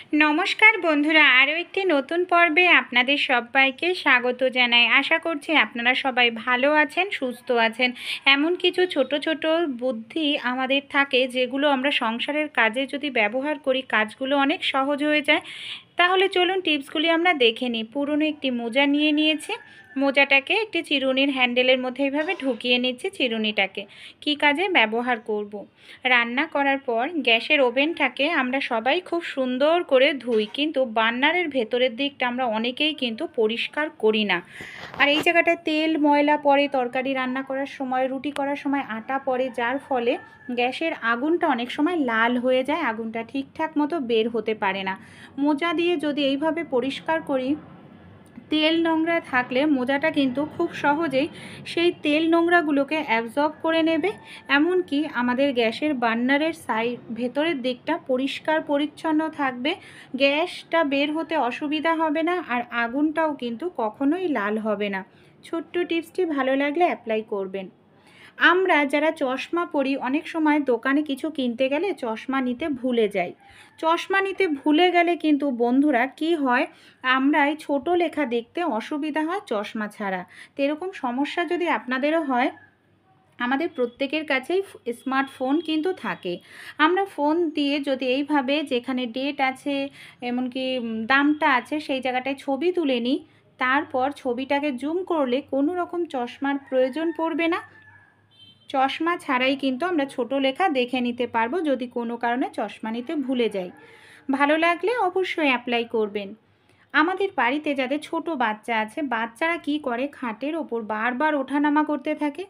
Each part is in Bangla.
নমস্কার বন্ধুরা, আরও একটি নতুন পর্বে আপনাদের সবাইকে স্বাগত জানাই। আশা করছি আপনারা সবাই ভালো আছেন, সুস্থ আছেন। এমন কিছু ছোট ছোট বুদ্ধি আমাদের থাকে যেগুলো আমরা সংসারের কাজে যদি ব্যবহার করি, কাজগুলো অনেক সহজ হয়ে যায়। তাহলে চলুন টিপসগুলি আমরা দেখে নিই। পুরনো একটি মোজা নিয়ে নিয়েছি। মোজাটাকে একটি চিরুনির হ্যান্ডেলের মধ্যে এইভাবে ঢুকিয়ে নিচ্ছি। চিরুনিটাকে কী কাজে ব্যবহার করব। রান্না করার পর গ্যাসের ওভেনটাকে আমরা সবাই খুব সুন্দর করে ধুই, কিন্তু বার্নারের ভেতরের দিকটা আমরা অনেকেই কিন্তু পরিষ্কার করি না। আর এই জায়গাটায় তেল ময়লা পড়ে, তরকারি রান্না করার সময়, রুটি করার সময় আটা পড়ে, যার ফলে গ্যাসের আগুনটা অনেক সময় লাল হয়ে যায়, আগুনটা ঠিকঠাক মতো বের হতে পারে না। মোজা দিয়ে যদি এইভাবে পরিষ্কার করি, তেল নোংরা থাকলে মোজাটা কিন্তু খুব সহজেই সেই তেল নোংরাগুলোকে অ্যাবজর্ব করে নেবে। এমনকি আমাদের গ্যাসের বার্নারের ভেতরের দিকটা পরিষ্কার পরিচ্ছন্ন থাকবে, গ্যাসটা বের হতে অসুবিধা হবে না, আর আগুনটাও কিন্তু কখনোই লাল হবে না। ছোট্ট টিপসটি ভালো লাগলে অ্যাপ্লাই করবেন। আমরা যারা চশমা পরি, অনেক সময় দোকানে কিছু কিনতে গেলে চশমা নিতে ভুলে যাই। চশমা নিতে ভুলে গেলে কিন্তু বন্ধুরা কি হয়, আমরাই ছোট লেখা দেখতে অসুবিধা হয় চশমা ছাড়া। তো এরকম সমস্যা যদি আপনাদেরও হয়, আমাদের প্রত্যেকের কাছেই স্মার্টফোন কিন্তু থাকে। আমরা ফোন দিয়ে যদি এইভাবে যেখানে ডেট আছে, এমনকি দামটা আছে, সেই জায়গাটায় ছবি তুলে নিই, তারপর ছবিটাকে জুম করলে কোনো রকম চশমার প্রয়োজন পড়বে না। চশমা ছাড়াই কিন্তু আমরা ছোট লেখা দেখে নিতে পারবো যদি কোনো কারণে চশমা নিতে ভুলে যাই। ভালো লাগলে অবশ্যই অ্যাপ্লাই করবেন। আমাদের বাড়িতে যাদের ছোট বাচ্চা আছে, বাচ্চারা কি করে, খাটের ওপর বারবার ওঠানামা করতে থাকে,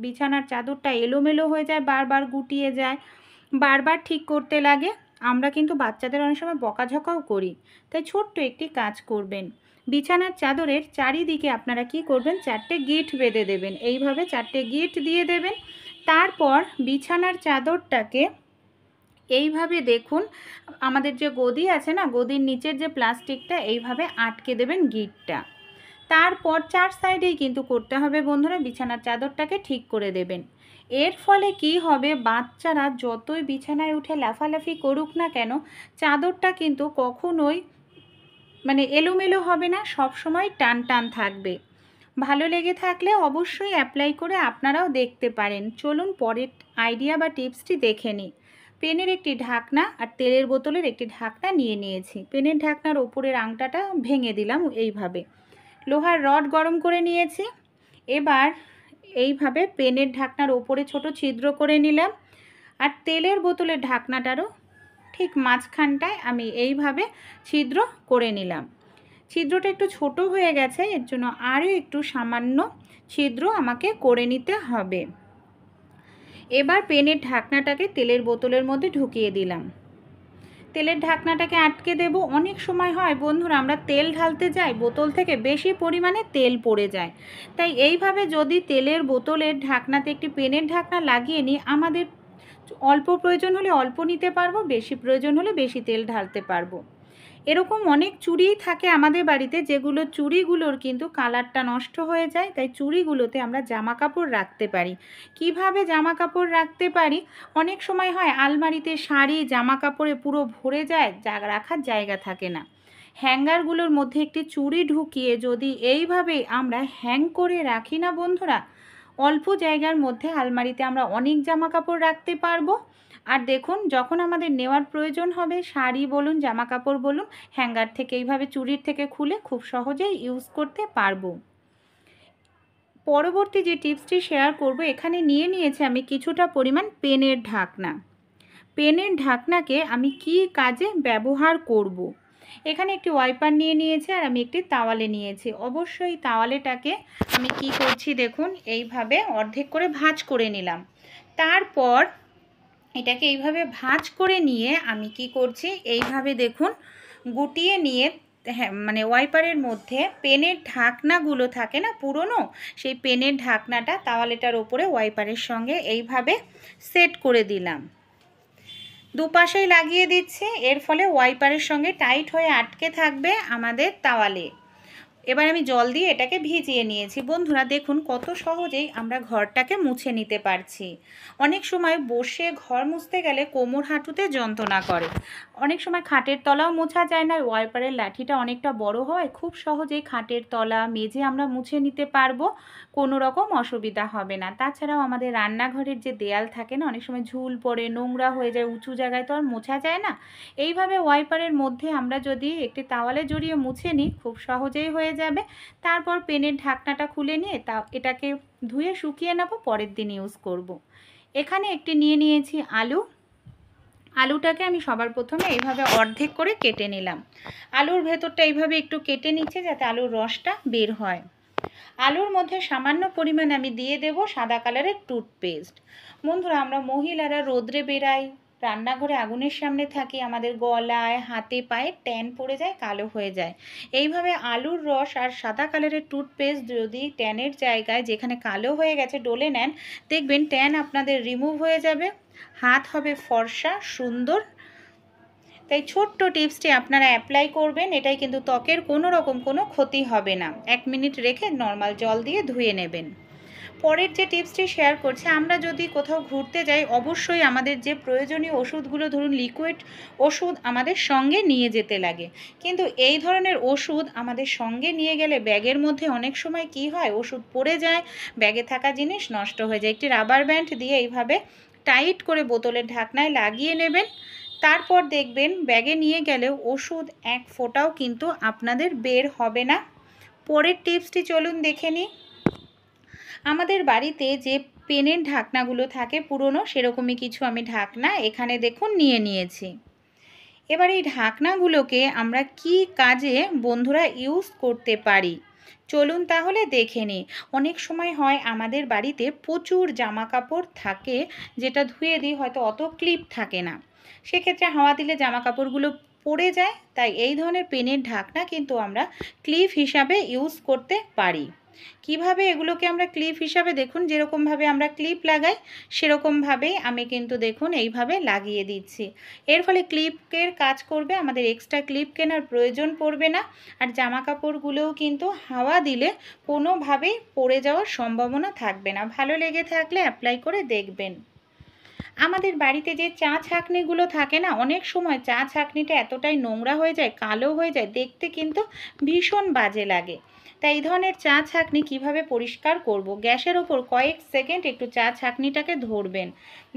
বিছানার চাদরটা এলোমেলো হয়ে যায়, বারবার গুটিয়ে যায়, বারবার ঠিক করতে লাগে। আমরা কিন্তু বাচ্চাদের অনেক সময় বকাঝকাও করি। তাই ছোট্ট একটি কাজ করবেন। বিছানার চাদরের চারিদিকে আপনারা কি করবেন, 4টে গিঁট বেঁধে দেবেন। এইভাবে 4টে গিঁট দিয়ে দেবেন। তারপর বিছানার চাদরটাকে এইভাবে দেখুন, আমাদের যে গদি আছে না, গদির নিচের যে প্লাস্টিকটা, এইভাবে আটকে দেবেন গিঁটটা। তারপর 4 সাইডেই কিন্তু করতে হবে বন্ধুরা, বিছানার চাদরটাকে ঠিক করে দেবেন। এর ফলে কি হবে, বাচ্চারা যতই বিছানায় উঠে লাফালাফি করুক না কেন, চাদরটা কিন্তু কখনোই এলোমেলো হবে না, সব সময় টান টান থাকবে। ভালো লেগে থাকলে অবশ্যই অ্যাপ্লাই করে আপনারাও দেখতে পারেন। চলুন পরের আইডিয়া বা টিপসটি দেখে নিই। পেনের একটি ঢাকনা আর তেলের বোতলের একটি ঢাকনা নিয়ে নিয়েছি। পেনের ঢাকনার ওপরের আংটাটা ভেঙে দিলাম এইভাবে। লোহার রড গরম করে নিয়েছি। এবার এইভাবে পেনের ঢাকনার ওপরে ছোট ছিদ্র করে নিলাম, আর তেলের বোতলের ঢাকনাটারও ঠিক মাঝখানটায় আমি এইভাবে ছিদ্র করে নিলাম। ছিদ্রটা একটু ছোট হয়ে গেছে, এর জন্য আরও একটু সামান্য ছিদ্র আমাকে করে নিতে হবে। এবার পেনের ঢাকনাটাকে তেলের বোতলের মধ্যে ঢুকিয়ে দিলাম। তেলের ঢাকনাটাকে আটকে দেব। অনেক সময় হয় বন্ধুরা, আমরা তেল ঢালতে যাই, বোতল থেকে বেশি পরিমাণে তেল পড়ে যায়। তাই এইভাবে যদি তেলের বোতলের ঢাকনাতে একটি পেনের ঢাকনা লাগিয়ে নিই, আমাদের অল্প প্রয়োজন হলে অল্প নিতে পারবো, বেশি প্রয়োজন হলে বেশি তেল ঢালতে পারবো। এরকম অনেক চুড়ি থাকে আমাদের বাড়িতে, যেগুলো চুড়িগুলোর কিন্তু কালারটা নষ্ট হয়ে যায়। তাই চুড়িগুলোতে আমরা জামা কাপড় রাখতে পারি। কিভাবে জামা কাপড় রাখতে পারি, অনেক সময় হয় আলমারিতে শাড়ি জামা কাপড়ে পুরো ভরে যায়, রাখার জায়গা থাকে না। হ্যাঙ্গারগুলোর মধ্যে একটি চুড়ি ঢুকিয়ে যদি এইভাবে আমরা হ্যাং করে রাখি না বন্ধুরা, অল্প জায়গার মধ্যে আলমারিতে আমরা অনেক জামা কাপড় রাখতে পারবো। আর দেখুন, যখন আমাদের নেওয়ার প্রয়োজন হবে, শাড়ি বলুন জামা কাপড় বলুন, হ্যাঙ্গার থেকে এইভাবে চুড়ির থেকে খুলে খুব সহজেই ইউজ করতে পারবো। পরবর্তী যে টিপসটি শেয়ার করব, এখানে নিয়ে নিয়েছি আমি কিছুটা পরিমাণ পেনের ঢাকনা। পেনের ঢাকনাকে আমি কি কাজে ব্যবহার করব। এখানে একটি ওয়াইপার নিয়ে নিয়েছি, আর আমি একটি তাওয়ালে নিয়েছি। অবশ্যই তাওয়ালেটাকে আমি কি করছি দেখুন, এইভাবে অর্ধেক করে ভাঁজ করে নিলাম। তারপর এটাকে এইভাবে ভাঁজ করে নিয়ে আমি কি করছি, এইভাবে দেখুন গুটিয়ে নিয়ে, হ্যাঁ ওয়াইপারের মধ্যে পেনের ঢাকনাগুলো থাকে না পুরনো, সেই পেনের ঢাকনাটা তাওয়ালেটার ওপরে ওয়াইপারের সঙ্গে এইভাবে সেট করে দিলাম। দুপাশেই লাগিয়ে দিচ্ছি, এর ফলে ওয়াইপারের সঙ্গে টাইট হয়ে আটকে থাকবে আমাদের তাওয়ালে। এবার আমি জল দিয়ে এটাকে ভিজিয়ে নিয়েছি। বন্ধুরা দেখুন কত সহজেই আমরা ঘরটাকে মুছে নিতে পারছি। অনেক সময় বসে ঘর মুছতে গেলে কোমর হাঁটুতে যন্ত্রণা করে, অনেক সময় খাটের তলাও মোছা যায় না, ওয়াইপারের লাঠিটা অনেকটা বড় হয়, খুব সহজেই খাটের তলা মেঝে আমরা মুছে নিতে পারবো, কোনো রকম অসুবিধা হবে না। তাছাড়াও আমাদের রান্নাঘরের যে দেয়াল থাকে না, অনেক সময় ঝুল পড়ে নোংরা হয়ে যায়, উঁচু জায়গায় তো আর মোছা যায় না। এইভাবে ওয়াইপারের মধ্যে আমরা যদি একটি তাওয়ালে জড়িয়ে মুছে নিই খুব সহজেই হয়ে যাবে। তারপর পেনের ঢাকনাটা খুলে নিয়ে এটাকে ধুয়ে শুকিয়ে নেব, পরের দিন ইউজ করব। এখানে একটি নিয়ে নিয়েছি আলু। আলুটাকে আমি সবার প্রথমে এইভাবে অর্ধেক করে কেটে নিলাম। আলুর ভেতরটা এইভাবে একটু কেটে নিচ্ছে যাতে আলুর রসটা বের হয়। আলুর মধ্যে সামান্য পরিমাণ আমি দিয়ে দেব সাদা কালারের টুথপেস্ট। বন্ধুরা আমরা মহিলারা রোদ্রে বেরাই, রান্নাঘরে আগুনের সামনে থাকি, আমাদের গলায় হাতে পায়ে ট্যান পড়ে যায়, কালো হয়ে যায়। এইভাবে আলুর রস আর সাদা কালারের টুথপেস্ট যদি ট্যানের জায়গায় যেখানে কালো হয়ে গেছে ডলে নেন, দেখবেন ট্যান আপনাদের রিমুভ হয়ে যাবে, হাত হবে ফর্সা সুন্দর। তাই ছোট্ট টিপসটি আপনারা অ্যাপ্লাই করবেন, এটাই কিন্তু ত্বকের কোনো রকম কোনো ক্ষতি হবে না। 1 মিনিট রেখে নর্মাল জল দিয়ে ধুয়ে নেবেন। পরের যে টিপসটি শেয়ার করছি, আমরা যদি কোথাও ঘুরতে যাই অবশ্যই আমাদের যে প্রয়োজনীয় ওষুধগুলো, ধরুন লিকুইড ওষুধ আমাদের সঙ্গে নিয়ে যেতে লাগে, কিন্তু এই ধরনের ওষুধ আমাদের সঙ্গে নিয়ে গেলে ব্যাগের মধ্যে অনেক সময় কি হয়, ওষুধ পড়ে যায়, ব্যাগে থাকা জিনিস নষ্ট হয়ে যায়। একটি রাবার ব্যান্ড দিয়ে এইভাবে টাইট করে বোতলের ঢাকনায় লাগিয়ে নেবেন। তারপর দেখবেন ব্যাগে নিয়ে গেলেও ওষুধ এক ফোঁটাও কিন্তু আপনাদের বের হবে না। পরের টিপসটি চলুন দেখে নিই। আমাদের বাড়িতে যে পেনের ঢাকনাগুলো থাকে পুরনো, সেরকমই কিছু আমি ঢাকনা এখানে দেখুন নিয়ে নিয়েছি। এবার এই ঢাকনাগুলোকে আমরা কি কাজে বন্ধুরা ইউজ করতে পারি চলুন তাহলে দেখে নিই। অনেক সময় হয় আমাদের বাড়িতে প্রচুর জামা কাপড় থাকে, যেটা ধুয়ে দিই হয়তো অত ক্লিপ থাকে না, সেক্ষেত্রে হাওয়া দিলে জামা কাপড়গুলো পড়ে যায়। তাই এই ধরনের পেনের ঢাকনা কিন্তু আমরা ক্লিপ হিসাবে ইউজ করতে পারি। কিভাবে এগুলোকে আমরা ক্লিপ হিসাবে, দেখুন যেরকমভাবে আমরা ক্লিপ লাগাই সেরকমভাবেই আমি কিন্তু দেখুন এইভাবে লাগিয়ে দিচ্ছি। এর ফলে ক্লিপের কাজ করবে, আমাদের এক্সট্রা ক্লিপ কেনার প্রয়োজন পড়বে না। আর জামা কাপড়গুলোও কিন্তু হাওয়া দিলে কোনোভাবেই পড়ে যাওয়ার সম্ভাবনা থাকবে না। ভালো লেগে থাকলে অ্যাপ্লাই করে দেখবেন। আমাদের বাড়িতে যে চা ছাঁকনিগুলো থাকে না, অনেক সময় চা ছাঁকনিটা এতটাই নোংরা হয়ে যায়, কালো হয়ে যায়, দেখতে কিন্তু ভীষণ বাজে লাগে। তাই এই ধরনের চা ছাঁকনি কিভাবে পরিষ্কার করব, গ্যাসের ওপর কয়েক সেকেন্ড একটু চা ছাঁকনিটাকে ধরবেন,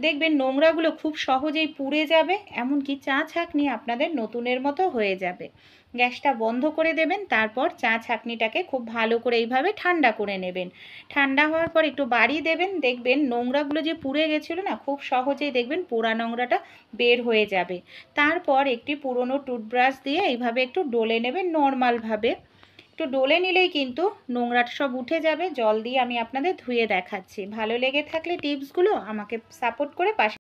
দেখবেন নোংরাগুলো খুব সহজেই পুড়ে যাবে, এমনকি চা ছাঁকনি আপনাদের নতুনের মতো হয়ে যাবে। গ্যাসটা বন্ধ করে দেবেন, তারপর চা ছাঁকনিটাকে খুব ভালো করে এইভাবে ঠান্ডা করে নেবেন। ঠান্ডা হওয়ার পর একটু বাড়িয়ে দেবেন, দেখবেন নোংরাগুলো যে পুড়ে গেছিলো না, খুব সহজেই দেখবেন পোড়া নোংরাটা বের হয়ে যাবে। তারপর একটি পুরনো টুথব্রাশ দিয়ে এইভাবে একটু ডলে নেবেন নর্মালভাবে, একটু ডলে নিলেই কিন্তু নোংরাটা সব উঠে যাবে। জল দিয়ে আমি আপনাদের ধুয়ে দেখাচ্ছি। ভালো লেগে থাকলে টিপসগুলো আমাকে সাপোর্ট করে পাশে